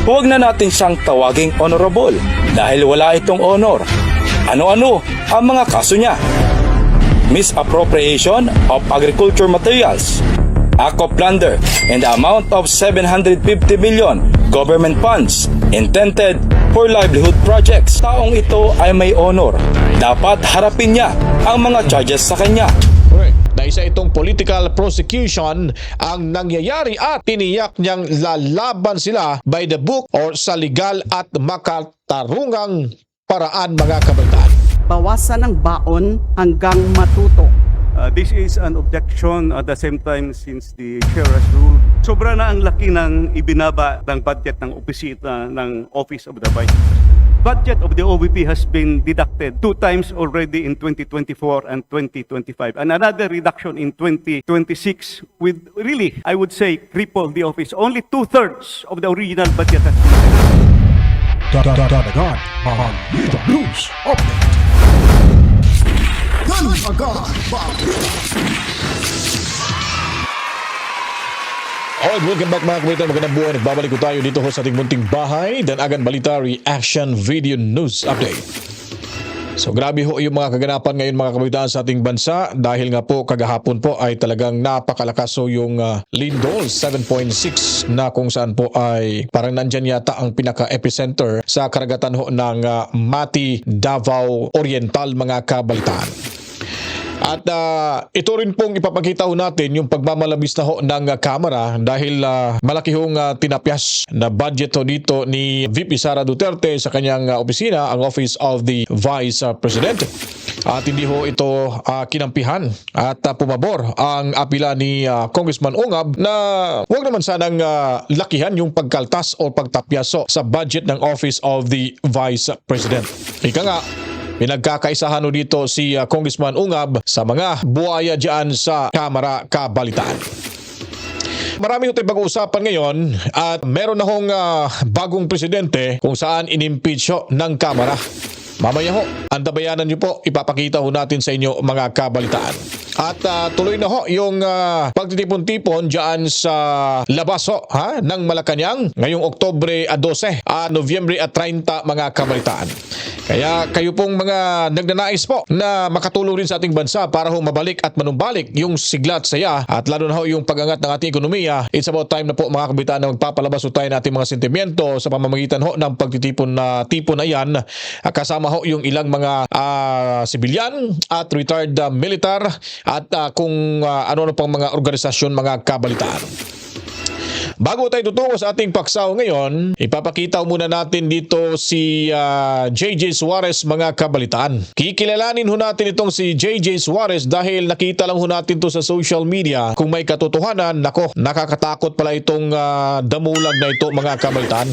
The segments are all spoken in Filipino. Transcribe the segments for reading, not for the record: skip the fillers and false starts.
huwag na natin siyang tawaging honorable dahil wala itong honor. Ano-ano ang mga kaso niya? Misappropriation of agriculture materials, act of plunder, and the amount of 750 million government funds intended for livelihood projects. Taong ito ay may honor. Dapat harapin niya ang mga charges sa kanya. Na isa itong political prosecution ang nangyayari at tiniyak niyang lalaban sila by the book or sa legal at makatarungang paraan, mga kabataan. Bawasan ng baon hanggang matuto. This is an objection at the same time since the chair has ruled. Sobra na ang laki ng ibinaba ng budget ng opisina ng Office of the Vice President. Budget of the OVP has been deducted 2 times already in 2024 and 2025, and another reduction in 2026 with really, I would say, cripple the office. Only 2/3 of the original budget has been Dadagan ang Balita News Update. Dadagan Alright, welcome back mga kabataan. Magandang buhay. Nagbabalik ko tayo dito sa ating munting bahay. Danagan Balita Reaction Video News Update. So grabe ho yung mga kaganapan ngayon mga kabataan sa ating bansa dahil nga po kagahapon po ay talagang napakalakas ho yung lindol 7.6 na kung saan po ay parang nandyan yata ang pinaka-epicenter sa karagatan ho ng Mati, Davao Oriental, mga kabalitaan. At ito rin pong ipapakita ho natin yung pagmamalabis na ho ng kamera dahil malaki hong tinapyas na budget ho dito ni VP Sara Duterte sa kanyang opisina, ang Office of the Vice President. At hindi ho ito kinampihan at pumabor ang apila ni Congressman Ungab na huwag naman sanang lakihan yung pagkaltas o pagtapyas sa budget ng Office of the Vice President. Ika nga, pinagkakaisahan ho dito si Congressman Ungab sa mga buhaya dyan sa Kamara Kabalitaan. Marami tayong pag-uusapan ngayon at meron na hong bagong presidente kung saan inimpeach ho ng Kamara. Mamaya ho, antabayanan nyo po, ipapakita ho natin sa inyo mga kabalitaan. At tuloy na ho yung pagtitipon-tipon dyan sa labas ho, ng Malacanang ngayong Oktubre 12, Nobyembre 30, mga kabalitaan. Kaya kayo pong mga nagnanais po na makatulong rin sa ating bansa para ho mabalik at manumbalik yung sigla at saya at lalo na ho yung pag-angat ng ating ekonomiya, it's about time na po mga kabalitaan na magpapalabas ho tayo ng ating mga sentimiento sa pamamagitan ho ng pagtitipon na tipon na yan. Kasama ho yung ilang mga sibilyan at retired militar at kung ano-ano pang mga organisasyon, mga kabalitaan. Bago tayo tutungo sa ating paksaw ngayon, ipapakita muna natin dito si JJ Suarez, mga kabalitaan. Kikilalanin ho natin itong si JJ Suarez dahil nakita lang ho natin to sa social media. Kung may katotohanan, nako, nakakatakot pala itong damulag na ito, mga kabalitaan.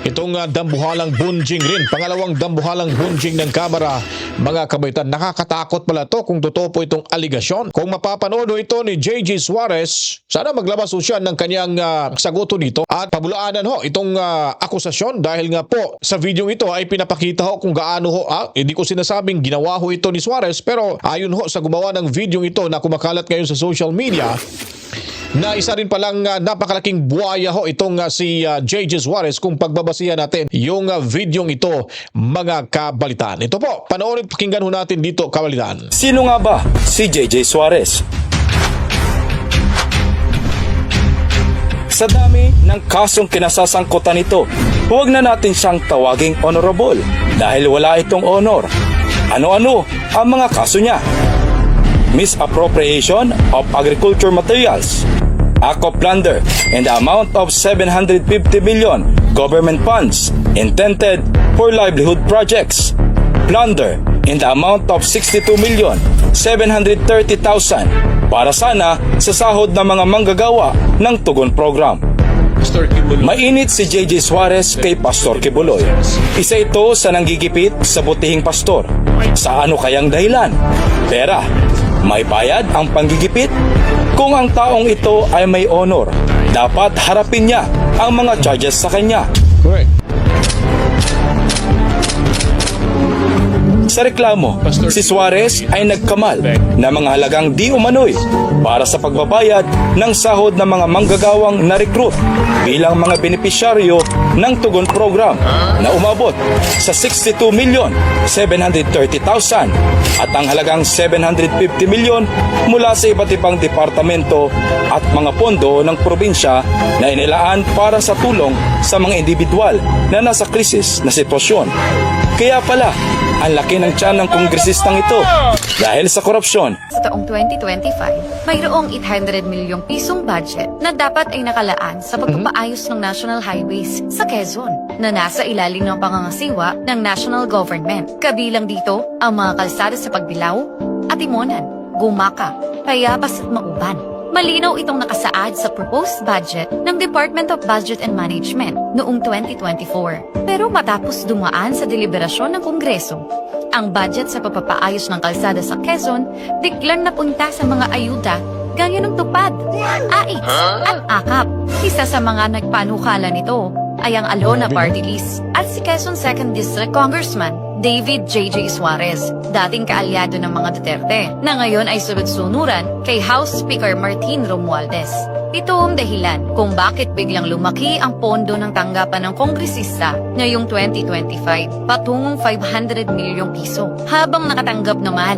Itong dambuhalang bunjing rin, pangalawang dambuhalang bunjing ng Kamara, mga kabaitan. Nakakatakot pala to kung totoo po itong aligasyon. Kung mapapanood ito ni JJ Suarez, sana maglabas ho siya ng kanyang saguto dito at pabulaanan ho itong akusasyon dahil nga po sa video ito ay pinapakita ho kung gaano ho, hindi ko sinasabing ginawa ho ito ni Suarez, pero ayon ho sa gumawa ng video ito na kumakalat ngayon sa social media, na isa rin palang napakalaking buhaya ho itong si JJ Suarez kung pagbabasihan natin yung videong ito, mga kabalitaan. Ito po, panoorin, pakinggan ho natin dito, kabalitaan. Sino nga ba si JJ Suarez? Sa dami ng kasong kinasasangkutan nito, huwag na natin siyang tawaging honorable dahil wala itong honor. Ano-ano ang mga kaso niya? Misappropriation of agriculture materials, act of plunder, and the amount of 750 million government funds intended for livelihood projects, plunder in the amount of 62,730,000 para sana sa sahod ng mga manggagawa ng Tugon Program. Mainit si JJ Suarez kay Pastor Kibuloy. Isa ito sa nanggigipit sa butihing pastor. Sa ano kayang dahilan? Pera. May bayad ang panggigipit? Kung ang taong ito ay may honor, dapat harapin niya ang mga charges sa kanya. Correct. Sa reklamo, si Suarez ay nagkamal na mga halagang di umano'y para sa pagbabayad ng sahod ng mga manggagawang na-recruit bilang mga benepisyaryo ng Tugon Program na umabot sa 62,730,000 at ang halagang 750 milyon mula sa iba't ibang departamento at mga pondo ng probinsya na inilaan para sa tulong sa mga individual na nasa krisis na sitwasyon. Kaya pala, ang laki ng tiyan ng kongresistang ito dahil sa korupsyon. Sa taong 2025, mayroong 800 milyong pisong budget na dapat ay nakalaan sa pagpapaayos ng national highways sa Quezon na nasa ilalim ng pangangasiwa ng national government. Kabilang dito ang mga kalsada sa Pagbilao, Atimonan, Gumaka, Payapas at Mauban. Malinaw itong nakasaad sa proposed budget ng Department of Budget and Management noong 2024. Pero matapos dumaan sa deliberasyon ng Kongreso, ang budget sa papapaayos ng kalsada sa Quezon biglang napunta sa mga ayuda gaya ng tupad, AIT at AKAP. Isa sa mga nagpanukala nito ay ang Alona Party List at si Quezon 2nd District Congressman David J.J. Suarez, dating kaalyado ng mga Duterte, na ngayon ay sunod-sunuran kay House Speaker Martin Romualdez. Ito ang dahilan kung bakit biglang lumaki ang pondo ng tanggapan ng kongresista ngayong 2025 patungong 500 milyong piso, habang nakatanggap naman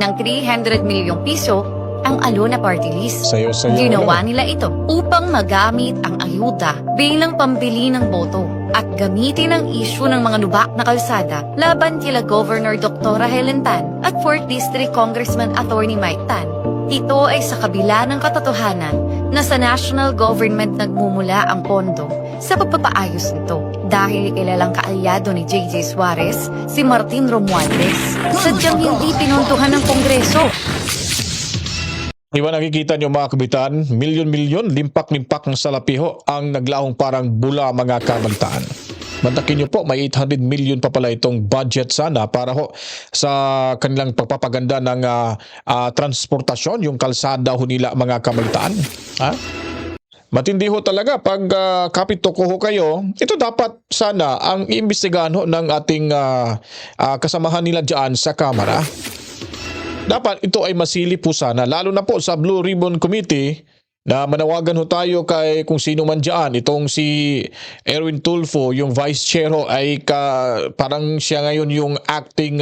ng 300 milyong piso ang Alona Party List. Sayo-sayo Ginawa nila ito upang magamit ang ayuda bilang pambili ng boto at gamitin ang issue ng mga lubak na kalsada laban kila Governor Dr. Helen Tan at 4th District Congressman Attorney Mike Tan. Ito ay sa kabila ng katotohanan na sa national government nagmumula ang pondo sa pagpapaayos nito dahil kilalang kaalyado ni J.J. Suarez si Martin Romualdez. Sadyang hindi pinuntuhan ng Kongreso. Iba nakikita nyo mga kabitan, milyon-milyon, limpak-limpak ng salapiho ang naglaong parang bula mga kabalitaan. Mantakin nyo po, may 800 million pa pala itong budget sana para ho sa kanilang pagpapaganda ng transportasyon, yung kalsada ho nila mga kabalitaan. Ha? Matindi ho talaga pag kapito ko ho kayo, ito dapat sana ang iimbestigahan ho ng ating kasamahan nila dyan sa Kamara. Dapat ito ay masilip po sana, lalo na po sa Blue Ribbon Committee na manawagan ho tayo kay kung sino man dyan. Itong si Erwin Tulfo, yung vice chair ho, ay parang siya ngayon yung acting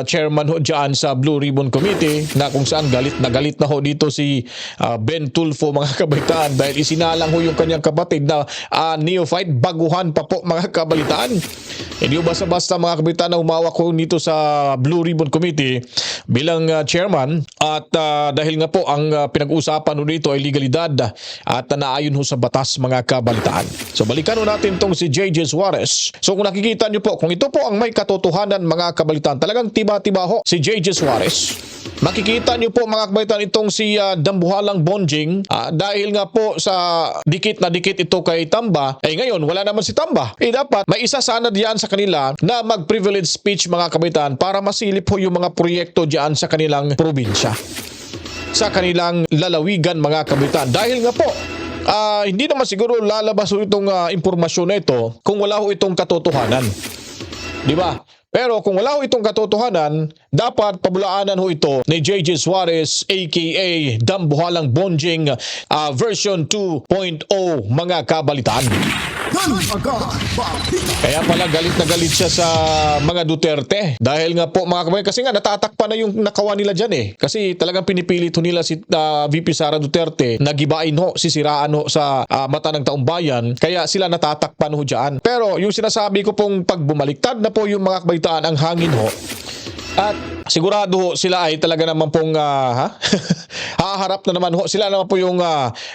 chairman ho dyan sa Blue Ribbon Committee, na kung saan galit na ho dito si Ben Tulfo mga kabalitaan dahil isinalang ho yung kanyang kapatid na neophyte, baguhan pa po mga kabalitaan. Hindi basta-basta mga kabalitaan na humawak ko dito sa Blue Ribbon Committee bilang chairman at dahil nga po ang pinag-uusapan dito ay legalidad at naayon ho sa batas mga kabalitaan. So balikan ho natin tong si J.J. Suarez. So kung nakikita nyo po, kung ito po ang may katotohanan mga kabalitaan, talagang tiba-tiba ho si J.J. Suarez. Makikita nyo po mga kabalitaan itong si Dambuhalang Bonjing dahil nga po sa dikit na dikit ito kay Tamba, ngayon wala naman si Tamba. Dapat may isa sana diyan sa kanila na mag-privilege speech mga kabalitaan para masilip ho yung mga proyekto diyan sa kanilang probinsya, sa kanilang lalawigan mga kabalitaan. Dahil nga po hindi naman siguro lalabas ho itong impormasyon na ito kung wala ho itong katotohanan. Di ba? Pero kung wala ho itong katotohanan, dapat pabulaanan ho ito ni J.J. Suarez aka Dambuhalang Bonjing version 2.0 mga kabalitaan. Kaya pala galit na galit siya sa mga Duterte dahil nga po mga kabayan, kasi nga natatakpan na yung nakawa nila dyan kasi talagang pinipilit ho nila si VP Sara Duterte na gibain ho, sisiraan ho sa mata ng taong bayan, kaya sila natatakpan ho dyan. Pero yung sinasabi ko pong pagbumaliktad na po yung mga kabayan ang hangin ho, at sigurado ho sila ay talaga naman pong haharap na naman ho, sila naman po yung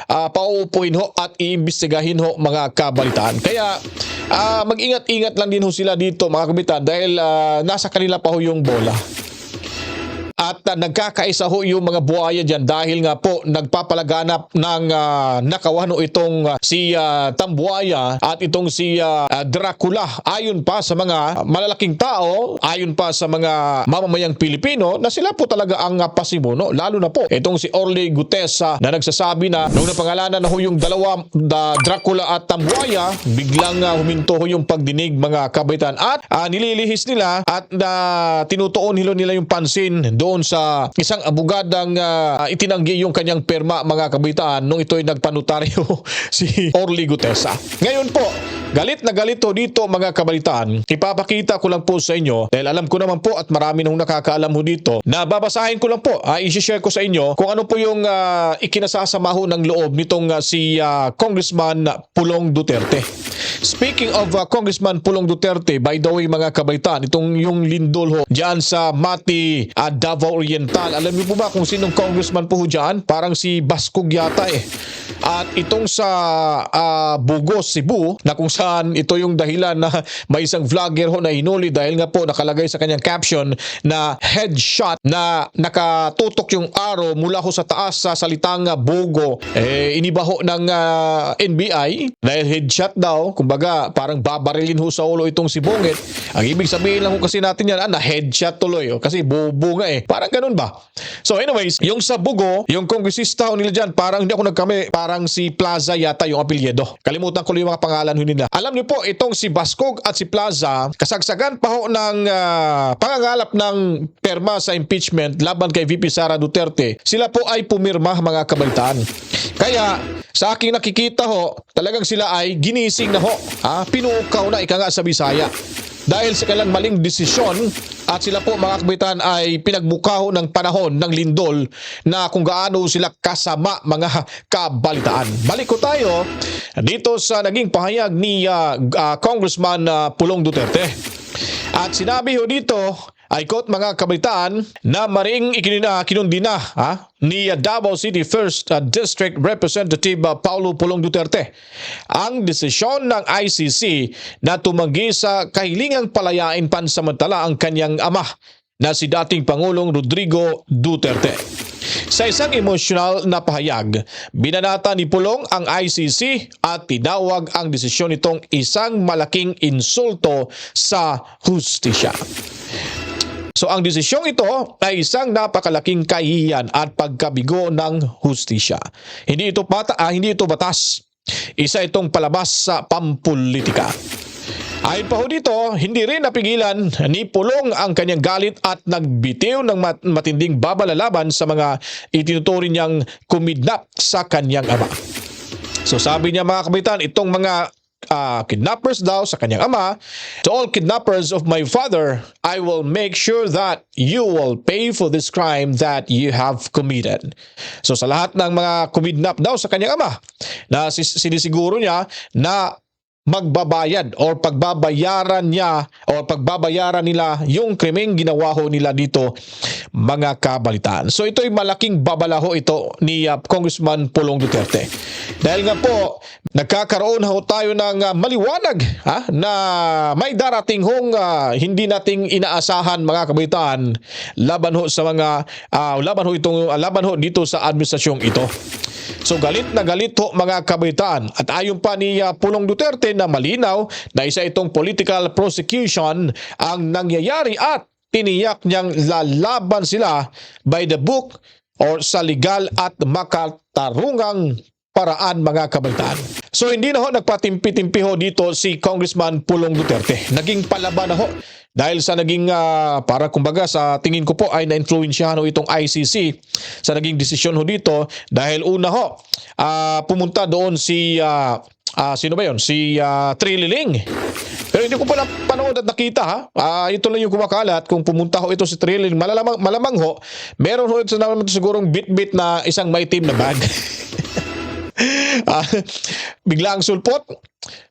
pauupuin ho at iimbestigahin ho mga kabalitaan. Kaya mag-ingat-ingat lang din ho sila dito mga kabitan dahil nasa kanila pa ho yung bola. at nagkakaisa ho yung mga buhaya dyan dahil nga po nagpapalaganap ng nakawano itong si Tambuaya at itong si Dracula. Ayon pa sa mga malalaking tao, ayon pa sa mga mamamayang Pilipino na sila po talaga ang pasimuno. Lalo na po itong si Orly Gutesa na nagsasabi na nung napangalanan na ho yung dalawa, Dracula at Tambuaya, biglang huminto ho yung pagdinig mga kabaitan at nililihis nila at tinutuon nila yung pansin doon sa isang abogadang itinanggi yung kanyang perma mga kabaitan nung ito'y nagpanotaryo si Orly Gutesa. Ngayon po, galit na galito dito mga kabalitaan. Ipapakita ko lang po sa inyo dahil alam ko naman po at marami nang nakakaalam ho dito na babasahin ko lang po, i-share ko sa inyo kung ano po yung ikinasasama ho ng loob nitong si Congressman Pulong Duterte. Speaking of Congressman Pulong Duterte, by the way mga kabaitan, itong yung lindol ho dyan sa Mati, Davao Oriental. Alam niyo po ba kung sinong congressman po ho dyan? Parang si Baskog yata eh. At itong sa Bugos, Cebu, na kung saan ito yung dahilan na may isang vlogger ho na hinuli dahil nga po nakalagay sa kanyang caption na headshot na nakatutok yung arrow mula ho sa taas sa salitang Bogo. Iniba ho ng NBI dahil headshot daw, kumbaga parang babarilin ho sa ulo itong si Bongit. Ang ibig sabihin lang ho kasi natin yan, na headshot tuloy kasi bobo nga eh. Parang ganun ba? So anyways, yung sa Bugo, yung kongresista ho nila dyan, parang hindi ako nagkami, parang si Plaza yata yung apelyido. Kalimutan ko yung mga pangalan ho nila. Alam niyo po, itong si Baskog at si Plaza, kasagsagan pa ho ng pangangalap ng perma sa impeachment laban kay VP Sara Duterte. Sila po ay pumirma mga kabalitaan. Kaya sa aking nakikita ho, talagang sila ay ginising na ho. Pinukaw na ika nga sa Bisaya. Dahil sa kanilang maling desisyon at sila po mga kabaitan ay pinagmukha ng panahon ng lindol na kung gaano sila kasama mga kabalitaan. Balik ko tayo dito sa naging pahayag ni Congressman Pulong Duterte. At sinabi ho dito, I quote mga kabalitaan, na maring kinundi na ni Davao City 1st District Representative Paulo Pulong Duterte ang desisyon ng ICC na tumanggi sa kahilingang palayain pansamantala ang kanyang ama na si dating Pangulong Rodrigo Duterte. Sa isang emosyonal na pahayag, binanata ni Pulong ang ICC at tinawag ang desisyon nitong isang malaking insulto sa hustisya. So ang desisyong ito ay isang napakalaking kahihiyan at pagkabigo ng hustisya. Hindi ito batas. Isa itong palabas sa pampulitika. Ayon pa ho dito, hindi rin napigilan ni Pulong ang kanyang galit at nagbitiw ng matinding babalalaban sa mga itinuturing niyang kumidnap sa kanyang ama. So sabi niya mga kabaitan, itong mga kidnappers daw sa kanyang ama, to all kidnappers of my father, I will make sure that you will pay for this crime that you have committed. So sa lahat ng mga kumidnap daw sa kanyang ama, na sinisiguro niya na magbabayad o pagbabayaran nila yung krimeng ginawa ho nila dito mga kabalitaan. So ito'y malaking babalaho ito ni Congressman Pulong Duterte. Dahil nga po, nagkakaroon ho tayo ng maliwanag na may darating hong hindi nating inaasahan mga kabalitaan laban ho dito sa administrasyong ito. So galit na galit ho mga kabaitaan at ayon pa ni Pulong Duterte na malinaw na isa itong political prosecution ang nangyayari at tiniyak niyang lalaban sila by the book or sa legal at makatarungang paraan mga kabaitaan. So hindi na ho nagpatimpi-timpi ho dito si Congressman Pulong Duterte. Naging palaban na ho dahil sa naging para kumbaga sa tingin ko po ay na-influensyahan ho itong ICC sa naging desisyon ho dito dahil una ho pumunta doon si sino ba yun? Si Trililing. Pero hindi ko pala panood at nakita ito lang yung kumakalat kung pumunta ho ito si Trililing. Malamang ho meron ho ito naman sigurong bit-bit na isang maitim na bag. Biglang sulpot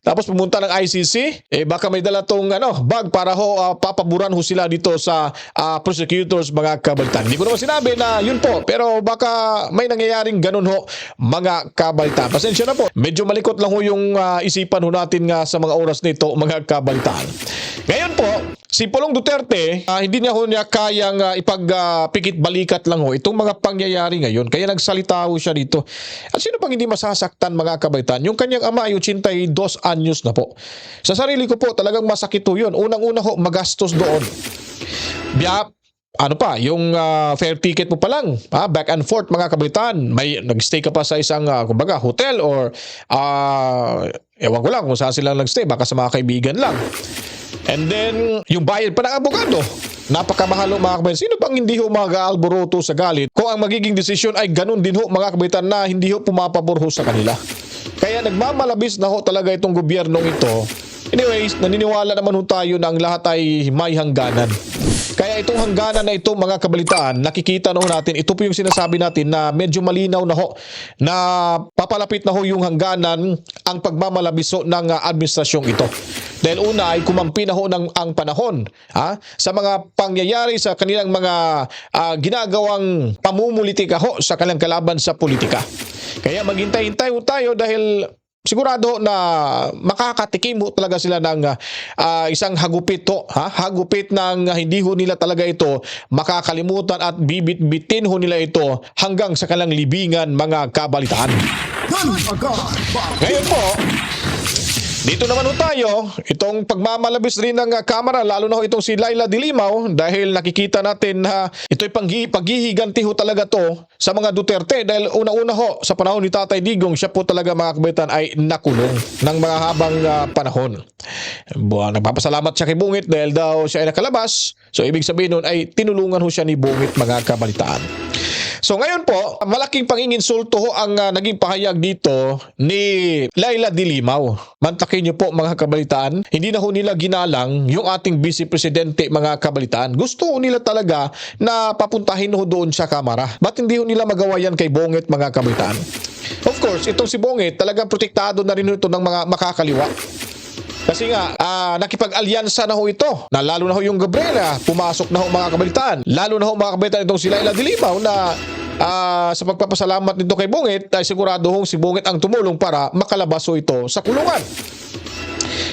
tapos pumunta ng ICC baka may dala tong bag para ho papaburan ho sila dito sa prosecutors mga kabalitan. Hindi ko naman sinabi na yun po pero baka may nangyayaring ganun ho mga kabalitan. Pasensya na po, medyo malikot lang ho yung isipan ho natin nga sa mga oras nito mga kabalitan. Ngayon po, Si Pulong Duterte, hindi niya kayang ipagpikit balikat lang ho itong mga pangyayari ngayon. Kaya nagsalita ho siya dito. At sino pang hindi masasaktan mga kabaitan? Yung kanyang ama ay 82 anyos na po. Sa sarili ko po talagang masakit ho yun. Unang-una ho magastos doon. Ano pa, yung fare ticket mo pa lang, back and forth mga kabaitan. May nagstay ka pa sa isang kumbaga hotel or ewan ko lang kung saan sila nagstay, baka sa mga kaibigan lang. And then, yung bayad pa ng abogado. Napakamahal ho mga kabaitan. Sino bang hindi ho mag-aalboroto sa galit kung ang magiging desisyon ay ganun din ho mga kabaitan na hindi ho pumapabor ho sa kanila. Kaya nagmamalabis na ho talaga itong gobyernong ito. Anyways, naniniwala naman ho tayo na ang lahat ay may hangganan. Kaya itong hangganan na ito mga kabalitaan, nakikita na ho natin, ito po yung sinasabi natin na medyo malinaw na ho na papalapit na ho yung hangganan ang pagmamalabis ho ng administrasyong ito. Dahil una ay kumampi na ho ang panahon sa mga pangyayari sa kanilang mga ginagawang pamumulitika ho sa kanilang kalaban sa politika. Kaya maghintay-hintay ho tayo dahil sigurado na makakatikim ho talaga sila ng isang hagupit ho, hagupit ng hindi ho nila talaga ito makakalimutan at bibit-bitin ho nila ito hanggang sa kanilang libingan mga kabalitaan. Ngayon po, dito naman ho tayo, itong pagmamalabis rin ng kamera, lalo na ho itong si Laila de Limaw, dahil nakikita natin na ito'y paghihiganti ho talaga to sa mga Duterte dahil una-una ho sa panahon ni Tatay Digong, siya po talaga mga kabaitan ay nakulong ng mga habang panahon. Nagpapasalamat siya kay Bungit dahil daw siya ay nakalabas, so ibig sabihin nun ay tinulungan ho siya ni Bungit mga kabalitaan. So ngayon po, malaking panginginsulto ho ang naging pahayag dito ni Laila de Limaw. Mantakin niyo po mga kabalitaan, hindi na ho nila ginalang yung ating Vice Presidente mga kabalitaan. Gusto ho nila talaga na papuntahin ho doon sa kamara. Ba't hindi ho nila magawa yan kay Bongit mga kabalitaan? Of course, itong si Bongit talagang protektado na rin ito ng mga makakaliwa. Kasi nga, nakipag-alyansa na ho ito. Na lalo na ho yung Gabriela, pumasok na ho mga kabalitaan. Lalo na ho mga kabalitaan itong si Laila de Limaw na sa pagpapasalamat nito kay Bungit, ay sigurado hong si Bungit ang tumulong para makalabas ho ito sa kulungan.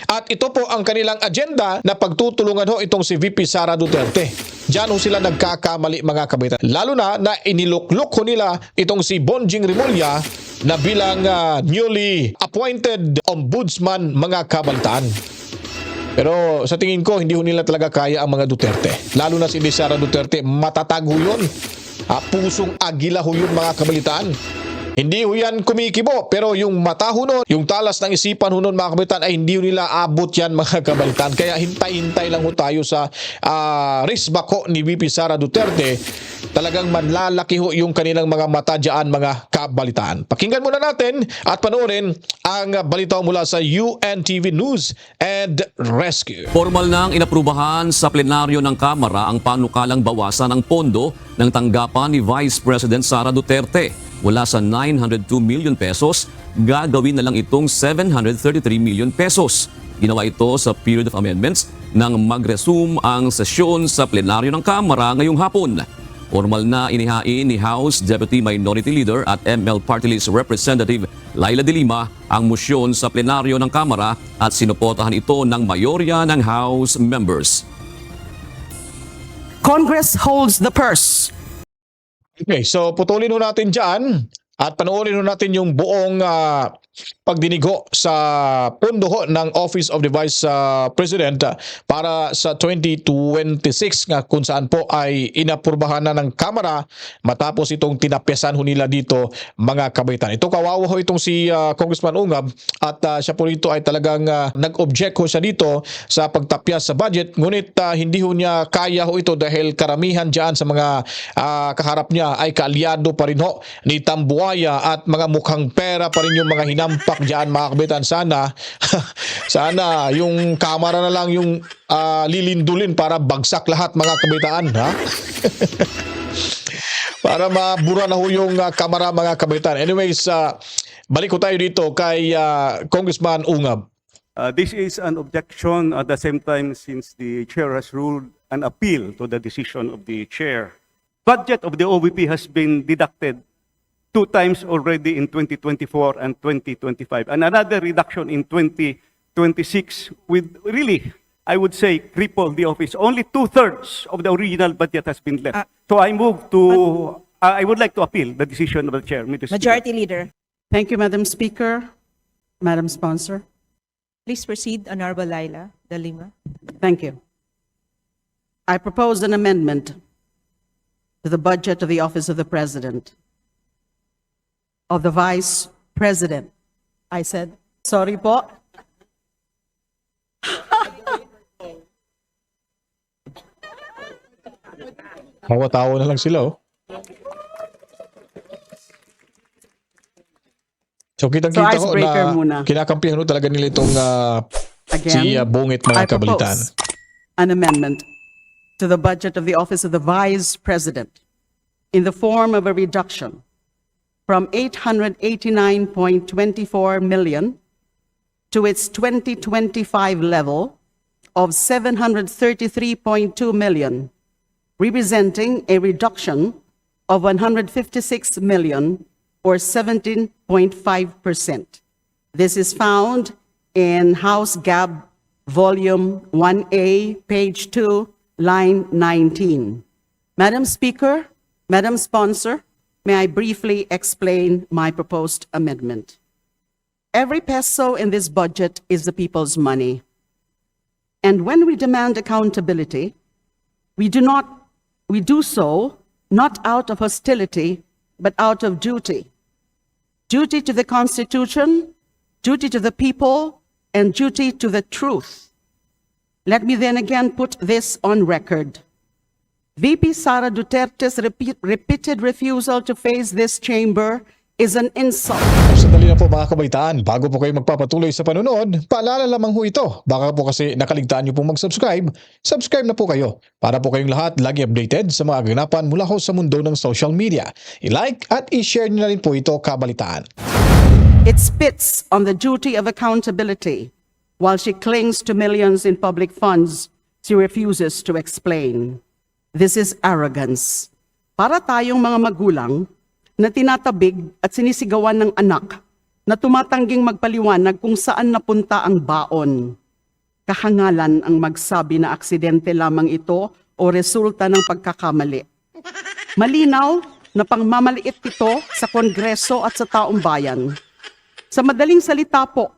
At ito po ang kanilang agenda na pagtutulungan ho itong si VP Sara Duterte. Diyan ho sila nagkakamali mga kabaitan. Lalo na iniluklok ho nila itong si Bonjing Rimulya na bilang newly appointed ombudsman mga kabalitaan. Pero sa tingin ko, hindi ho nila talaga kaya ang mga Duterte. Lalo na si Sara Duterte, matatag ho yun. Pusong agila ho yun mga kabalitaan. Hindi ho yan kumikibo, pero yung mata ho nun, yung talas ng isipan ho nun mga kabalitaan ay hindi ho nila abot yan mga kabalitaan. Kaya hintay-hintay lang ho tayo sa risbak ho ni VP Sara Duterte. Talagang manlalaki ho yung kanilang mga mata dyan mga kabalitaan. Pakinggan muna natin at panoorin ang balita mula sa UNTV News and Rescue. Formal nang inaprubahan sa plenaryo ng Kamara ang panukalang bawasan ng pondo ng tanggapan ni Vice President Sara Duterte. Mula sa 902 million pesos, gagawin na lang itong 733 million pesos. Ginawa ito sa period of amendments nang mag-resume ang sesyon sa plenaryo ng Kamara ngayong hapon. Formal na inihain ni House Deputy Minority Leader at ML Party List Representative Laila de Lima ang motion sa plenaryo ng Kamara at sinuportahan ito ng mayorya ng House members. Congress holds the purse. Okay, so putulin ho natin dyan at panoorin ho natin yung buong pagdinig ho sa pondo ho ng Office of the Vice President para sa 2026 nga kung saan po ay inapurbahan na ng Kamara matapos itong tinapyasan ho nila dito mga kabaitan. Ito kawawa ho itong si Congressman Ungab at siya po rito ay talagang nag-object ho siya dito sa pagtapyas sa budget ngunit hindi ho niya kaya ho ito dahil karamihan dyan sa mga kaharap niya ay kaalyado pa rin ho ni Tambuaya at mga mukhang pera pa rin yung mga hinampak dyan mga kabaitan. Sana yung Kamara na lang yung lilindulin para bagsak lahat mga kabaitan para mabura na ho yung Kamara mga kabaitan. Anyways, balik ko tayo dito kay Congressman Ungab. This is an objection at the same time since the chair has ruled an appeal to the decision of the chair. Budget of the OVP has been deducted 2 times already in 2024 and 2025, and another reduction in 2026 with really I would say, cripple the office. Only 2/3 of the original budget has been left. So I move to, I would like to appeal the decision of the chair. Mr. Speaker. Majority Leader, Thank you, Madam Speaker. Madam Sponsor. please proceed. Honorable Laila De Lima. Thank you. I propose an amendment to the budget of the Office of the President, of the Vice President. I said, sorry po. Tawa-tawa na lang sila, oh. So kitang-kita So, ko icebreaker na muna. kinakampihan ho talaga nila itong Again, si Bungit I mga kabalitaan. propose an amendment to the budget of the Office of the Vice President in the form of a reduction from 889.24 million to its 2025 level of 733.2 million, representing a reduction of 156 million or 17.5%. This is found in House Gab Volume 1A, page 2, line 19. Madam Speaker, Madam Sponsor, may I briefly explain my proposed amendment? Every peso in this budget is the people's money. And when we demand accountability, we do so not out of hostility, but out of duty. Duty to the Constitution, duty to the people, and duty to the truth. Let me then again put this on record. VP Sara Duterte's repeated refusal to face this chamber is an insult. Sandali na po mga kabaitaan, bago po kayo magpapatuloy sa panonood, paalala lamang ho ito. Baka po kasi nakaligtaan nyo pong mag-subscribe, subscribe na po kayo para po kayong lahat lagi updated sa mga ganapan mula ho sa mundo ng social media. I-like at i-share nyo na rin po ito kabalitaan. It spits on the duty of accountability. While she clings to millions in public funds, she refuses to explain. This is arrogance. Para tayong mga magulang na tinatabig at sinisigawan ng anak na tumatangging magpaliwanag kung saan napunta ang baon. Kahangalan ang magsabi na aksidente lamang ito o resulta ng pagkakamali. Malinaw na pangmamaliit ito sa Kongreso at sa taong bayan. Sa madaling salita po,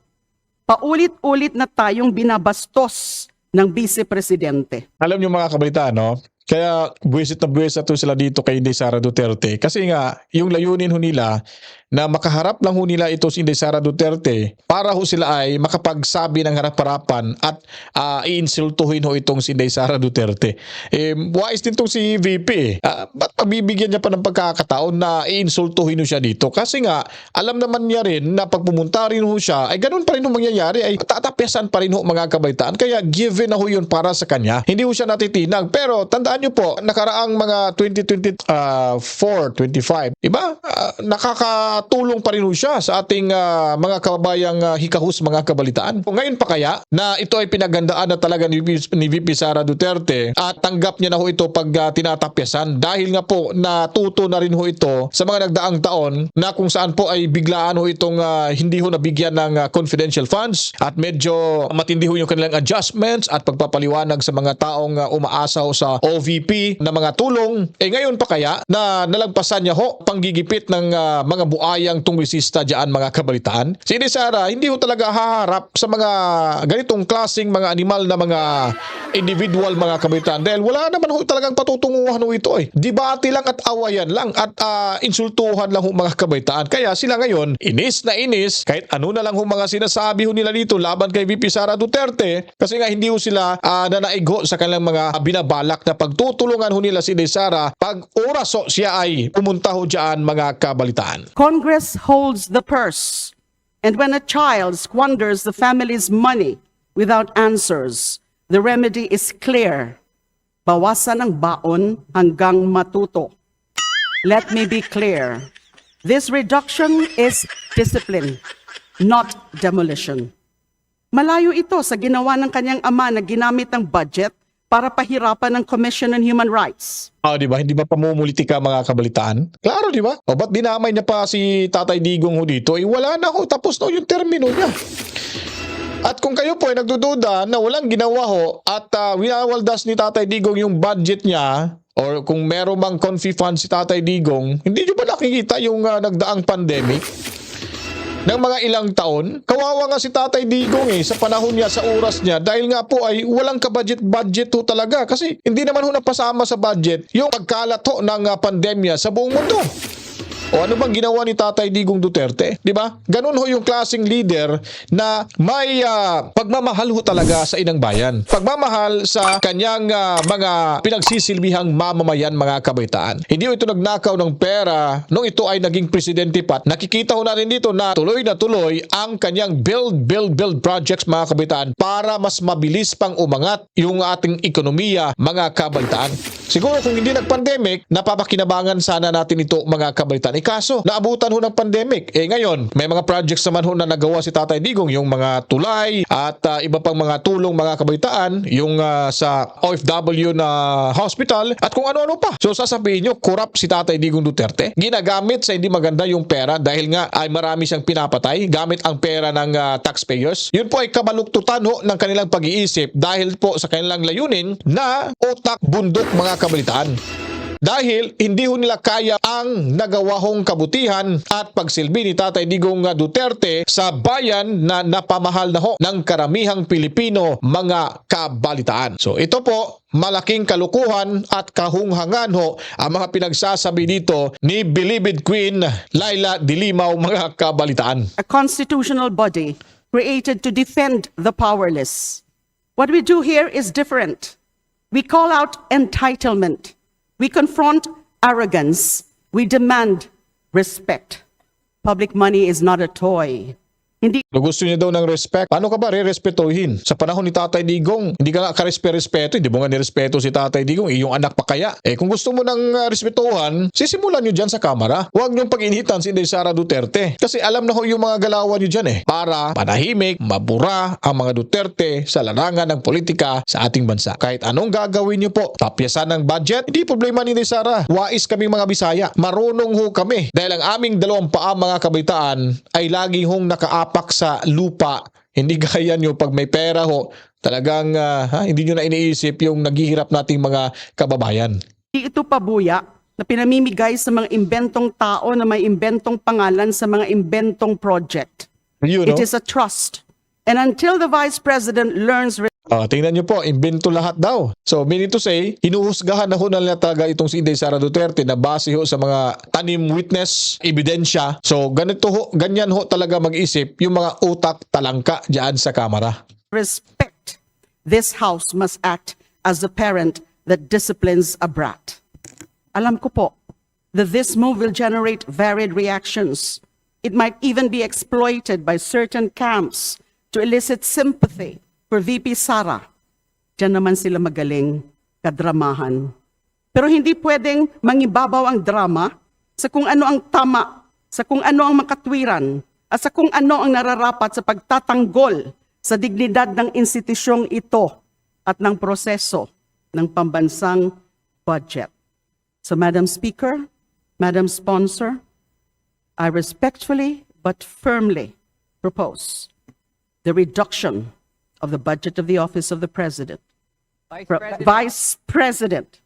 paulit-ulit na tayong binabastos ng Vice Presidente. Alam nyo mga kabalitaan, no? Kaya buwisit na to sila dito kay Inday Sara Duterte. Kasi nga, yung layunin ho nila na makaharap lang ho nila ito si Inday Sara Duterte para ho sila ay makapagsabi ng harap-harapan at iinsultuhin ho itong si Inday Sara Duterte. Wais din tong si VP. Ba't pabibigyan niya pa ng pagkakataon na iinsultuhin ho siya dito? Kasi nga, alam naman niya rin na pag pumunta rin ho siya, ay ganun pa rin ho mangyayari, ay tatapyasan pa rin ho mga kabaitaan. Kaya given na ho yun para sa kanya. Hindi ho siya natitinag. Pero tandaan niyo po, nakaraang mga 2024, 25, diba? Nakakatulong pa rin ho siya sa ating mga kababayang hikahus, mga kabalitaan. Ngayon pa kaya na ito ay pinaghandaan na talaga ni VP Sara Duterte at tanggap niya na ho ito pag tinatapyasan dahil nga po natuto na rin ho ito sa mga nagdaang taon na kung saan po ay biglaan ho itong hindi ho nabigyan ng confidential funds at medyo matindi ho yung kanilang adjustments at pagpapaliwanag sa mga taong umaasa ho sa OVP na mga tulong. Ngayon pa kaya na nalagpasan niya ho panggigipit ng mga buayang tungwisista dyan mga kabalitaan. Si Inday Sara hindi ho talaga haharap sa mga ganitong klaseng mga animal na mga individual mga kabalitaan dahil wala naman ho talagang patutunguhan ho ito eh. Debate lang at awayan lang at insultuhan lang ho mga kabalitaan. Kaya sila ngayon inis na inis kahit ano na lang ho mga sinasabi ho nila dito laban kay VP Sara Duterte kasi nga hindi ho sila nanaigo sa kanilang mga binabalak na pagtutulungan ho nila si Inday Sara pag oras ho siya ay pumunta ho dyan mga kabalitaan. Congress holds the purse, and when a child squanders the family's money without answers, the remedy is clear. Bawasan ang baon hanggang matuto. Let me be clear. This reduction is discipline, not demolition. Malayo ito sa ginawa ng kanyang ama na ginamit ang budget para pahirapan ng Commission on Human Rights. Di ba? Hindi ba pamumulitika mga kabalitaan? Klaro, di ba? O ba't dinamay niya pa si Tatay Digong ho dito? Wala na ho. Tapos na yung termino niya. At kung kayo po ay nagdududa na walang ginawa ho at winawaldas ni Tatay Digong yung budget niya, or kung meron mang confi fund si Tatay Digong, hindi nyo ba nakikita yung nagdaang pandemic ng mga ilang taon? Kawawa nga si Tatay Digong sa panahon niya, sa oras niya, dahil nga po ay walang ka-budget ho talaga, kasi hindi naman ho napasama sa budget yung pagkalat ho ng pandemya sa buong mundo. O ano bang ginawa ni Tatay Digong Duterte? Di ba? Ganun ho yung klaseng leader na may pagmamahal ho talaga sa inang bayan. Pagmamahal sa kanyang mga pinagsisilbihang mamamayan, mga kabaitaan. Hindi ho ito nagnakaw ng pera nung ito ay naging presidente pa. Nakikita ho natin dito na tuloy ang kanyang build projects, mga kabaitaan, para mas mabilis pang umangat yung ating ekonomiya, mga kabaitaan. Siguro kung hindi nag-pandemic, napapakinabangan sana natin ito, mga kabaitaan. Kaso, naabutan ho ng pandemic. Ngayon, may mga projects naman ho na nagawa si Tatay Digong, yung mga tulay at iba pang mga tulong, mga kabaitaan, yung sa OFW na hospital at kung ano-ano pa. So sasabihin nyo, corrupt si Tatay Digong Duterte. Ginagamit sa hindi maganda yung pera dahil nga ay marami siyang pinapatay gamit ang pera ng taxpayers. Yun po ay kabaluktutan ho ng kanilang pag-iisip dahil po sa kanilang layunin na utak bundok, mga kabaitaan. Dahil hindi ho nila kaya ang nagawa hong kabutihan at pagsilbi ni Tatay Digong Duterte sa bayan na napamahal na ho ng karamihang Pilipino, mga kabalitaan. So ito po, malaking kalukuhan at kahunghangan ho ang mga pinagsasabi dito ni Bilibid Queen Laila de Limao, mga kabalitaan. A constitutional body created to defend the powerless. What we do here is different. We call out entitlement. We confront arrogance. We demand respect. Public money is not a toy. Hindi Kung gusto niya daw ng respect, paano ka ba re-respetuhin? Sa panahon ni Tatay Digong, hindi ka nga karespe-respeto, hindi mo nga nirespeto si Tatay Digong, iyong anak pa kaya. Kung gusto mo ng respetuhan, sisimulan nyo dyan sa kamera. Huwag nyong pag-initan si Inday Sara Duterte. Kasi alam na ho yung mga galawan nyo dyan para panahimik, mabura ang mga Duterte sa larangan ng politika sa ating bansa. Kahit anong gagawin nyo po, tapyasan ng budget, hindi problema ni Inday Sara. Wais kami mga Bisaya. Marunong ho kami. Dahil ang aming dalawang paa, mga kabaitaan, ay lagi hong nakaapak sa lupa. Hindi gaya nyo pag may pera ho, talagang hindi nyo na iniisip yung naghihirap nating mga kababayan. ito pabuya na pinamimigay sa mga imbentong tao na may imbentong pangalan sa mga imbentong project. You know? It is a trust. And until the Vice President learns Tingnan nyo po, imbento lahat daw. So, meaning to say, hinuhusgahan na ho na talaga itong si Inday Sara Duterte na base ho sa mga tanim witness, ebidensya. So, ganyan ho talaga mag-isip yung mga utak talangka dyan sa kamera. respect, this House must act as the parent that disciplines a brat. Alam ko po that this move will generate varied reactions. It might even be exploited by certain camps to elicit sympathy for VP Sara. Diyan naman sila magaling kadramahan. Pero hindi pwedeng mangibabaw ang drama sa kung ano ang tama, sa kung ano ang makatwiran, at sa kung ano ang nararapat sa pagtatanggol sa dignidad ng institusyong ito at ng proseso ng pambansang budget. So, Madam Speaker, Madam Sponsor, I respectfully but firmly propose the reduction of the budget of the Office of the President, Vice President,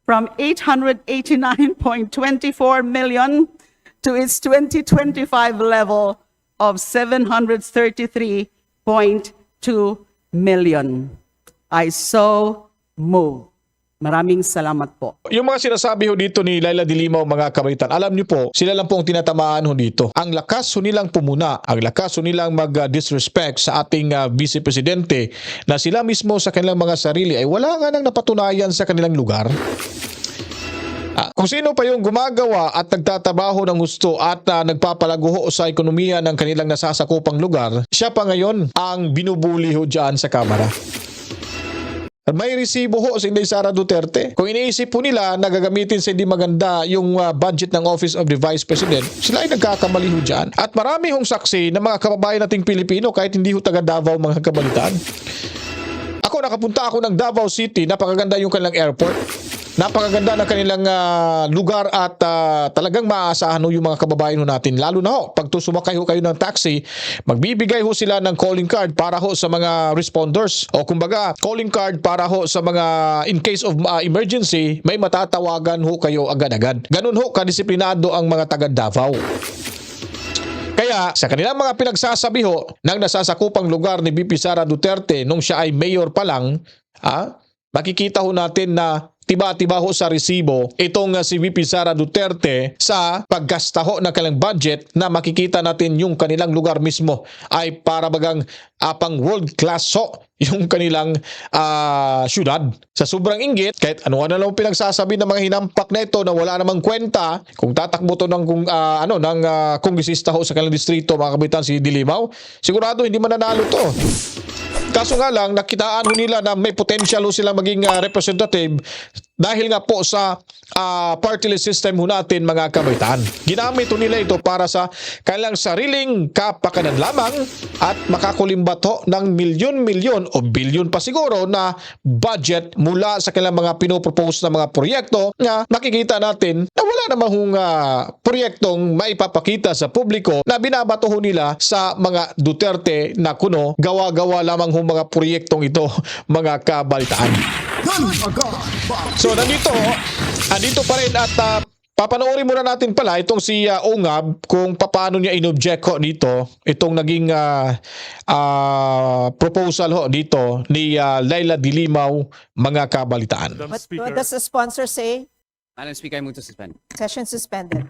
from 889.24 million to its 2025 level of 733.2 million. I so move. Maraming salamat po. Yung mga sinasabi ho dito ni Laila de Limao, mga kabaitan, alam niyo po, sila lang po ang tinatamaan ho dito. Ang lakas ho nilang pumuna, ang lakas ho nilang mag-disrespect sa ating Vice Presidente na sila mismo sa kanilang mga sarili ay wala nga nang napatunayan sa kanilang lugar. Kung sino pa yung gumagawa at nagtatabaho ng gusto at nagpapalago ho sa ekonomiya ng kanilang nasasakupang lugar, siya pa ngayon ang binubuli ho dyan sa kamera. May resibo ho si Inday Sara Duterte. Kung iniisip po nila na gagamitin sa hindi maganda yung budget ng Office of the Vice President, sila ay nagkakamali ho dyan. At marami hong saksi ng mga kababayan nating Pilipino kahit hindi ho taga Davao, mga kabalitaan. Nakapunta ako ng Davao City, napakaganda yung kanilang airport. napakaganda ng kanilang lugar at talagang maaasahan ho yung mga kababayan ho natin. Lalo na ho, pag sumakay ho kayo ng taxi, magbibigay ho sila ng calling card para ho sa mga responders. O kumbaga, calling card para ho sa mga in case of emergency, may matatawagan ho kayo agad-agad. Ganun ho, kadisiplinado ang mga taga Davao. Kaya sa kanilang mga pinagsasabi ho ng nasasakupang lugar ni VP Sara Duterte nung siya ay mayor pa lang, makikita ho natin na tiba-tiba ho sa resibo itong si VP Sara Duterte sa paggasta ho ng kanilang budget na makikita natin yung kanilang lugar mismo ay para bagang pang world class ho yung kanilang syudad. Sa sobrang inggit, kahit ano-ano lang pinagsasabi ng mga hinampak na ito na wala namang kwenta, kung tatakbo to ng kongresista ho sa kanilang distrito, mga kabitan si Dilimaw, sigurado hindi mananalo to. Kaso nga lang, nakitaan ho nila na may potential ho silang maging representative dahil nga po sa party list system ho natin, mga kabaitan. Ginamit ho nila ito para sa kanilang sariling kapakanan lamang at makakulimbat ho ng milyon-milyon o bilyon pa siguro na budget mula sa kanilang mga pinopropose na mga proyekto na makikita natin na wala namang hong proyektong maipapakita sa publiko na binabato ho nila sa mga Duterte na kuno gawa-gawa lamang ho mga proyektong ito, mga kabalitaan. So nandito pa rin at papanoorin muna natin pala itong si Ungab kung paano niya inobject ho dito itong naging proposal ho dito ni Laila Dilimaw, mga kabalitaan. What does the sponsor say? Madam Speaker, I move to suspend. Session suspended.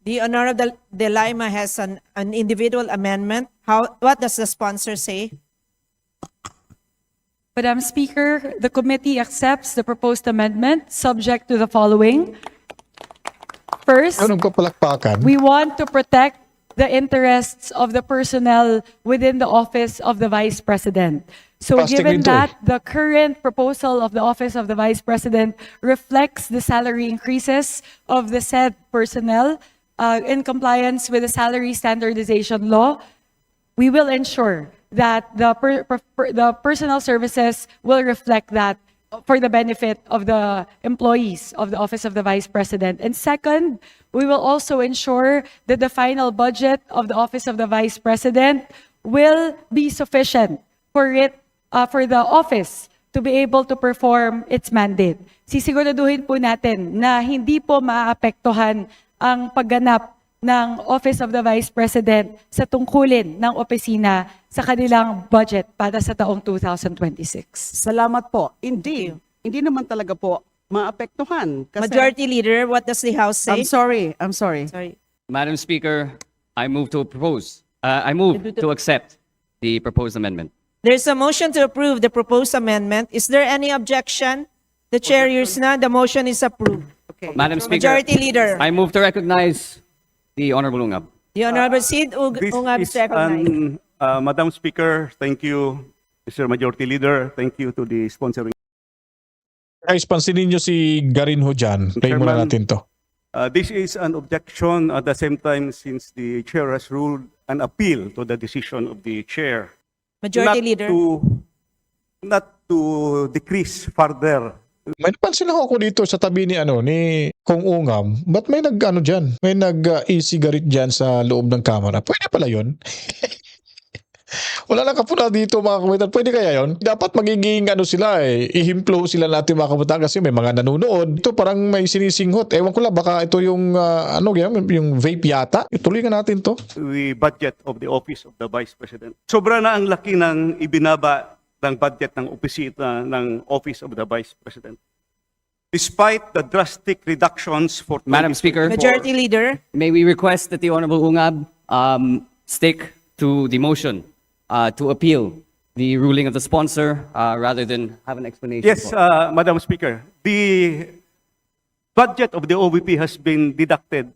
The Honorable De Lima has an individual amendment. What does the sponsor say? Madam Speaker, the committee accepts the proposed amendment subject to the following. First, Anong kapalakpakan? we want to protect the interests of the personnel within the office of the Vice President. So Pastig given nito that the current proposal of the office of the Vice President reflects the salary increases of the said personnel in compliance with the salary standardization law, we will ensure that the personnel services will reflect that for the benefit of the employees of the Office of the Vice President. And second, we will also ensure that the final budget of the Office of the Vice President will be sufficient for the office to be able to perform its mandate. Sisiguraduhin po natin na hindi po maapektuhan ang pagganap ng Office of the Vice President sa tungkulin ng opisina sa kanilang budget para sa taong 2026. Salamat po. Hindi naman talaga po maapektuhan. Kasi, Majority Leader, what does the House say? I'm sorry. Sorry. Madam Speaker, I move to accept the proposed amendment. There's a motion to approve the proposed amendment. Is there any objection? The chair hears none. The motion is approved. Okay. Madam Speaker, Majority Leader. I move to recognize the Honorable Ungab. The Honorable Sid This Ungab is is recognized. Madam Speaker, thank you, Mr. Majority Leader. Thank you to the sponsoring. Guys, pansinin nyo si Garin ho dyan. Play muna Chairman. natin to. This is an objection at the same time since the chair has ruled an appeal to the decision of the chair. Majority Leader. Not to decrease further. May napansin ako dito sa tabi ni Kong Ungam. Ba't may dyan? May e-cigarette dyan sa loob ng kamera. Pwede pala yun. Wala na kapuna dito, mga kabataan. Pwede kaya yun? Dapat magiging ihimplo sila natin, mga kabataan, kasi may mga nanonood. Ito parang may sinisinghot. Ewan ko lang, baka ito yung yung vape yata. Ituloy nga natin to. The budget of the Office of the Vice President. Sobra na ang laki ng ibinaba ng budget ng opisina ng Office of the Vice President. Despite the drastic reductions for Madam Speaker, Majority Leader. may we request that the Honorable Ungab stick to the motion to appeal the ruling of the sponsor rather than have an explanation. Yes, for- Madam Speaker. The budget of the OVP has been deducted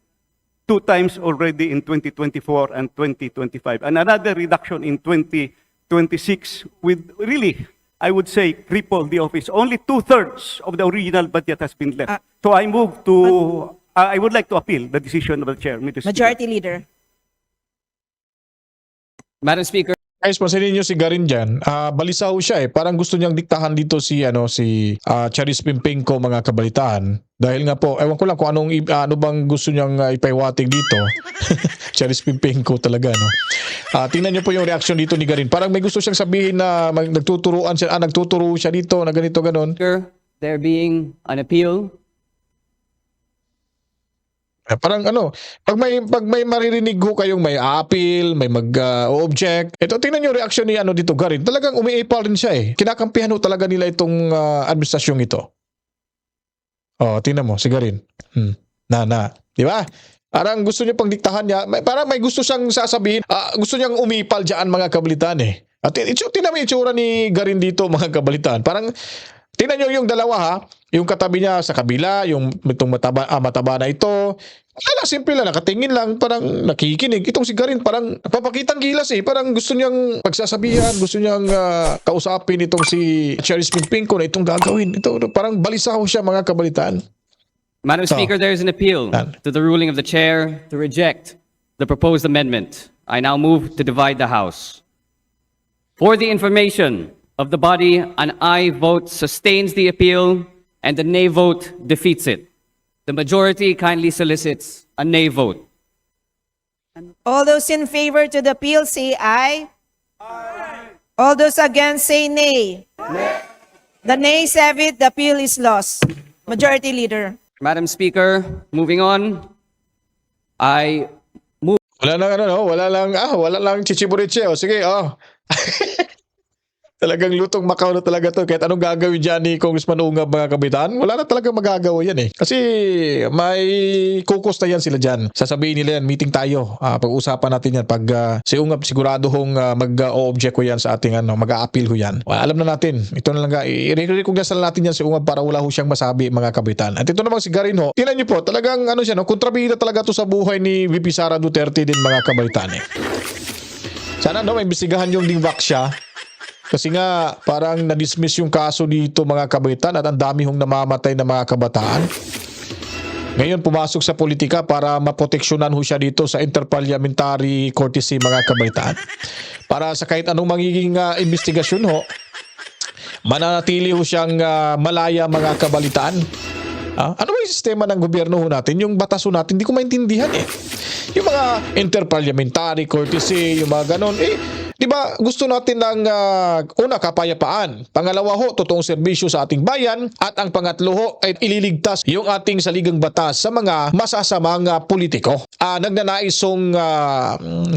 2 times already in 2024 and 2025, and another reduction in 2026 with really, I would say, cripple the office. Only 2/3 of the original budget has been left. So I move to, I would like to appeal the decision of the chair, Mr. Speaker. Majority Leader. Madam Speaker, Guys, pansinin niyo si Garin dyan. Balisaw siya eh. Parang gusto niyang diktahan dito si Charis Pimpingco, mga kabalitaan. Dahil nga po, ewan ko lang kung ano bang gusto niyang ipaiwating dito. Charis Pimpingco talaga, no? Tingnan niyo po yung reaction dito ni Garin. Parang may gusto siyang sabihin na nagtuturo siya dito na ganito, ganon. There being an appeal. Parang pag may maririnig ho kayong may appeal, may mag-object. Ito, tingnan yung reaction ni dito, Garin. Talagang umiipal rin siya eh. Kinakampihan ho talaga nila itong administrasyong ito. Oh, tingnan mo, si Garin. Di ba? Parang gusto niya pang diktahan niya. Parang may gusto siyang sasabihin. Gusto niyang umipal dyan, mga kabalitaan eh. At tingnan mo yung itsura ni Garin dito, mga kabalitaan. Parang, tingnan niyo yung dalawa ha. Yung katabi niya sa kabila, yung itong mataba na ito. Simple lang, nakatingin lang, parang nakikinig. Itong si Garin, parang napapakitang gilas eh. Parang gusto niyang pagsasabihan, gusto niyang kausapin itong si Charis Pimpingco na itong gagawin. Ito, parang balisaw siya, mga kabalitaan. Madam Speaker, there is an appeal to the ruling of the chair to reject the proposed amendment. I now move to divide the House. For the information of the body, an aye vote sustains the appeal and the nay vote defeats it. The majority kindly solicits a nay vote. All those in favor to the appeal say aye. Aye. All those against say nay. Nay. The nays have it, the appeal is lost. Majority Leader. Madam Speaker, moving on, I move. Wala lang chichiburiche. O sige, Talagang lutong Macau na talaga to. Kahit anong gagawin dyan ni Congressman Ungab, mga kabitan, wala na talaga magagawa yan eh. Kasi may kukos na yan sila dyan. Sasabihin nila yan, meeting tayo. Pag-usapan natin yan. Pag si Ungab sigurado hong mag-o-object ko yan sa ating mag-a-appeal ko yan. Alam na natin. Ito na lang i-recognize na natin yan si Ungab para wala ho siyang masabi, mga kabitan. At ito namang si Garin ho. Tingnan niyo po, talagang kontrabida talaga to sa buhay ni VP Sara Duterte din, mga kabitan eh. Sana maimbestigahan yung dingwak siya. Kasi nga, parang na-dismiss yung kaso dito, mga kabaitan, at ang dami hong namamatay na mga kabataan. Ngayon, pumasok sa politika para maproteksyonan ho siya dito sa interparliamentary courtesy, mga kabaitan. Para sa kahit anong magiging investigasyon ho, mananatili ho siyang malaya, mga kabalitaan. Ano ba yung sistema ng gobyerno ho natin? Yung batas ho natin, hindi ko maintindihan eh. Yung mga interparliamentary courtesy, yung mga ganon, di ba gusto natin ng una, kapayapaan. Pangalawa ho, totoong serbisyo sa ating bayan. At ang pangatlo ho, ay ililigtas yung ating saligang batas sa mga masasamang politiko. Nagnanaisong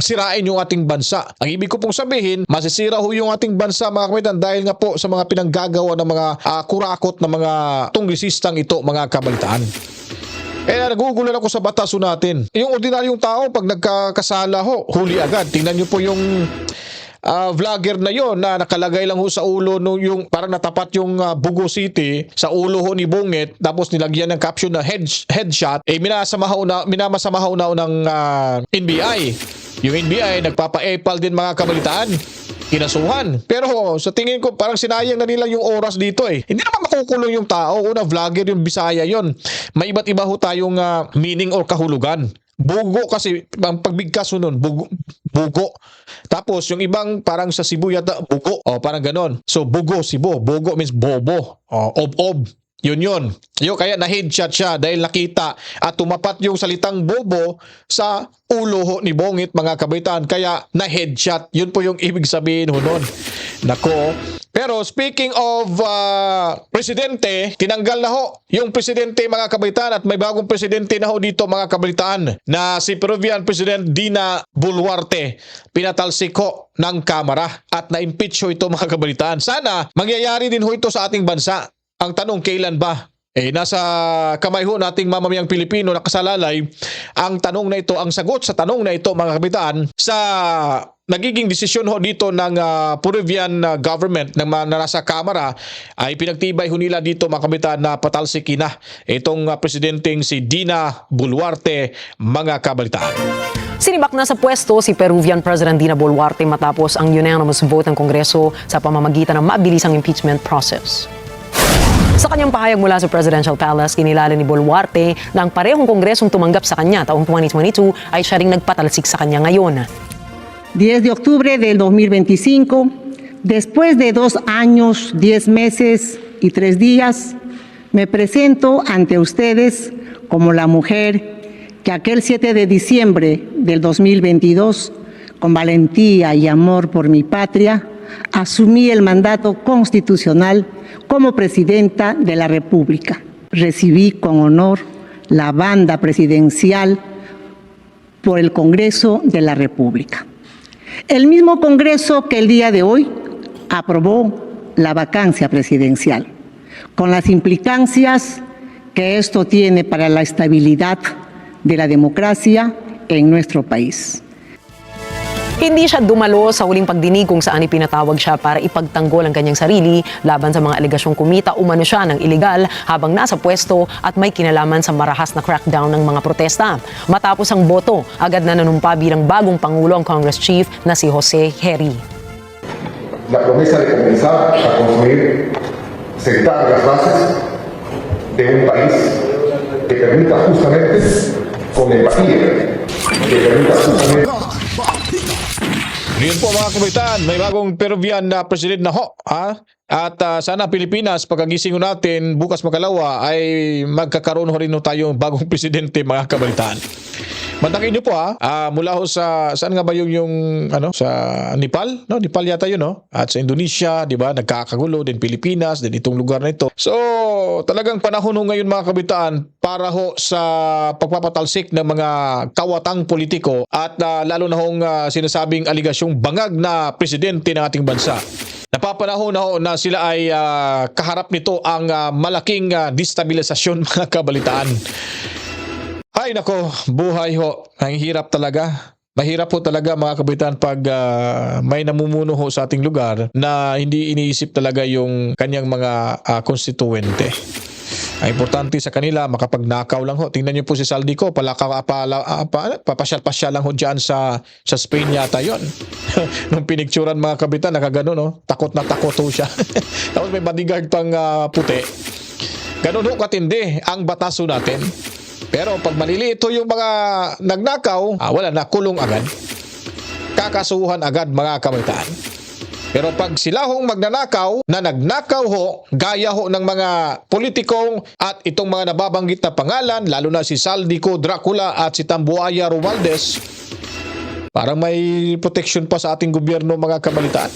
sirain yung ating bansa. Ang ibig ko pong sabihin, masisira ho yung ating bansa, mga kabitan, dahil nga po sa mga pinanggagawa ng mga kurakot na mga tunglisistang ito, mga kabalitaan. Nagugulan ako sa batas ho natin. Yung ordinaryong tao, pag nagkakasala ho, huli agad. Tingnan nyo po yung vlogger na yon na nakalagay lang ho sa ulo yung parang natapat yung Bugo City sa ulo ho ni Bungit, tapos nilagyan ng caption na headshot. Minamasamahaw na ng NBI. Yung NBI nagpapa-epal din, mga kabalitaan. Kinasuhan. Pero sa tingin ko parang sinayang na nila yung oras dito eh. Hindi naman makukulong yung tao. Una, vlogger yung Bisaya yon. May iba't iba ho tayong meaning or kahulugan. Bugo kasi, pagbigkas ho nun, bugo. Tapos yung ibang parang sa Cebu yata, bugo. Parang ganon. So bugo, Cebu. Bugo means bobo. Ob. Yun. Kaya na-headshot siya dahil nakita at tumapat yung salitang bobo sa ulo ho ni Bongit, mga kabaitan. Kaya na-headshot. Yun po yung ibig sabihin ho nun. Nako. Pero speaking of presidente, tinanggal na ho yung presidente, mga kabaitan, at may bagong presidente na ho dito, mga kabaitan, na si Peruvian President Dina Boluarte. Pinatalsik ho ng Kamara at na-impeach ho ito, mga kabaitan. Sana mangyayari din ho ito sa ating bansa. Ang tanong, kailan ba? Nasa kamay ho nating mamamayang Pilipino nakasalalay ang tanong na ito, ang sagot sa tanong na ito, mga kabitaan, sa nagiging desisyon ho dito ng Peruvian government ng nasa Kamara, ay pinagtibay ho nila dito, mga kabitaan, na patalsikin na itong presidenteng si Dina Boluarte, mga kabitaan. Sinibak na sa pwesto si Peruvian President Dina Boluarte matapos ang unanimous vote ng Kongreso sa pamamagitan ng mabilisang impeachment process. Sa kanyang pahayag mula sa Presidential Palace, kinilala ni Boluarte na ang parehong kongresong tumanggap sa kanya taong 2022 ay siya ring nagpatalsik sa kanya ngayon. 10 de octubre del 2025, después de 2 años, 10 meses y 3 días, me presento ante ustedes como la mujer que aquel 7 de diciembre del 2022, con valentía y amor por mi patria, asumí el mandato constitucional como presidenta de la República. Recibí con honor la banda presidencial por el Congreso de la República. El mismo Congreso que el día de hoy aprobó la vacancia presidencial, con las implicancias que esto tiene para la estabilidad de la democracia en nuestro país. Hindi siya dumalo sa huling pagdinig kung saan ipinatawag siya para ipagtanggol ang kanyang sarili laban sa mga alegasyong kumita umano siya ng iligal habang nasa pwesto at may kinalaman sa marahas na crackdown ng mga protesta. Matapos ang boto, agad na nanumpa bilang bagong Pangulo ang Congress Chief na si Jose Heri. La promesa de comenzar a construir, sentar las bases de un país que permita justamente, con empatía, que permita justamente. Ngayon po mga kabataan, may bagong Peruvian na president na ho. At sana Pilipinas, pagkagising natin bukas makalawa ay magkakaroon ho rin tayo bagong presidente mga kabataan. Mantakin niyo po mula ho sa saan nga ba yung sa Nepal, no? Nepal yata yun, no? At sa Indonesia, 'di ba? Nagkakagulo din Pilipinas, din itong lugar na ito. So, talagang panahon ho ngayon mga kabitaan para ho sa pagpapatalsik ng mga kawatang politiko at lalo na hong sinasabing aligasyong bangag na presidente ng ating bansa. Napapanahon na ho na sila ay kaharap nito ang malaking destabilisasyon mga kabalitaan. Ay nako, buhay ho. Ang hirap talaga. Mahirap po talaga mga kabataan pag may namumuno ho sa ating lugar na hindi iniisip talaga yung kanyang mga konstituente. Ang importante sa kanila, makapagnakaw lang ho. Tingnan niyo po si Saldico, papasyal-pasyal lang ho dyan sa Spain yata yon. Nung pinicturan mga kabitan, nakagano, no? Takot na takot ho siya. Tapos may bodyguard pang puti. Ganun ho katindi ang bataso natin. Pero pag malilito yung mga nagnakaw, wala na, kulong agad. Kakasuhan agad mga kabataan. Pero pag sila hong magnanakaw, na nagnakaw ho, gaya ho ng mga politikong at itong mga nababanggit na pangalan, lalo na si Saldico Dracula at si Tambuaya Romualdez, parang may protection pa sa ating gobyerno mga kabalitaan.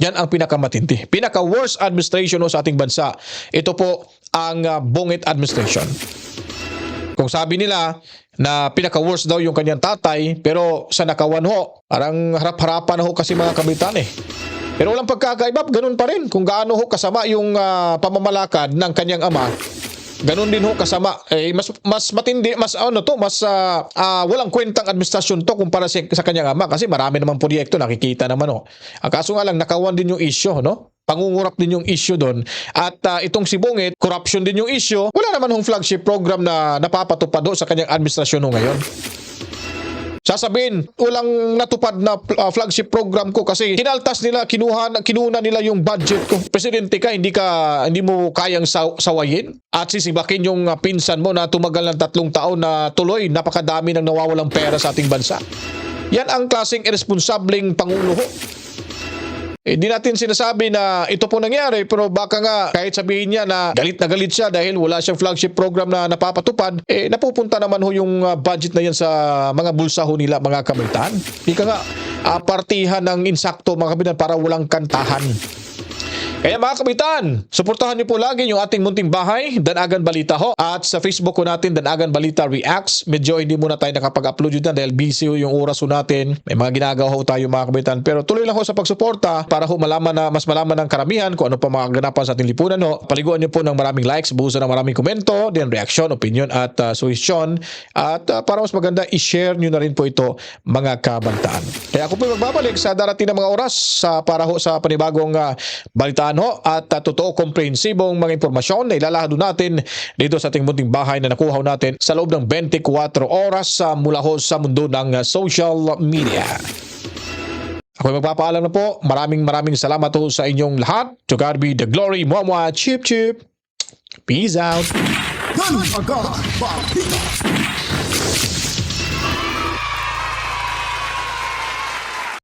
Yan ang pinakamatindi. Pinaka-worst administration ho sa ating bansa. Ito po ang Bungit administration. Kung sabi nila na pinaka-worst daw yung kanyang tatay, pero sa nakawan ho, parang harap-harapan ho kasi mga kabitan eh. Pero walang pagkakaiba, ganun pa rin. Kung gaano ho kasama yung pamamalakad ng kanyang ama, ganun din ho kasama. Mas matindi, mas walang kwentang administrasyon to kumpara sa kanyang ama kasi marami naman proyekto, nakikita naman ho. Kaso nga lang, nakawan din yung issue, no? Pangungurap din yung issue doon. At itong si Bungit, corruption din yung issue. Wala naman hong flagship program na napapatupad sa kanyang administrasyon ngayon. Sasabihin, walang natupad na flagship program ko kasi kinaltas nila, kinuna nila yung budget ko. Presidente ka, hindi mo kayang sawayin at sisibakin yung pinsan mo na tumagal ng 3 taon na tuloy, napakadami ng nawawalang pera sa ating bansa. Yan ang klaseng irresponsableng pangulo ho. Hindi natin sinasabi na ito po nangyari, pero baka nga kahit sabihin niya na galit siya dahil wala siyang flagship program na napapatupad, napupunta naman ho yung budget na yan sa mga bulsa ho nila mga kabataan. Hindi ka nga partihan ng insakto mga kabataan para walang kantahan. Kaya mga kabitan, suportahan niyo po lagi yung ating munting bahay, Danagan Balita ho. At sa Facebook ko natin, Danagan Balita Reacts. Medyo hindi muna tayo nakapag-upload yun dahil busy ho yung oras ho natin. May mga ginagawa ho tayo mga kabitan. Pero tuloy lang ho sa pagsuporta para ho mas malaman ng karamihan kung ano pa mga ganapan sa ating lipunan ho. Paliguan niyo po ng maraming likes, buhusan ng maraming komento, din reaction, opinion at suggestion. At para mas maganda, i-share niyo na rin po ito mga kabantaan. Kaya ako po magbabalik sa darating na mga oras para ho sa panibagong balitaan at totoo komprehensibong mga impormasyon na ilalahad natin dito sa ating munting bahay na nakuha natin sa loob ng 24 oras mula ho sa mundo ng social media. Ako magpapaalam na po. Maraming salamat ho sa inyong lahat. To God be the glory. Mwah, chip chip. Peace out. Danagan Balita.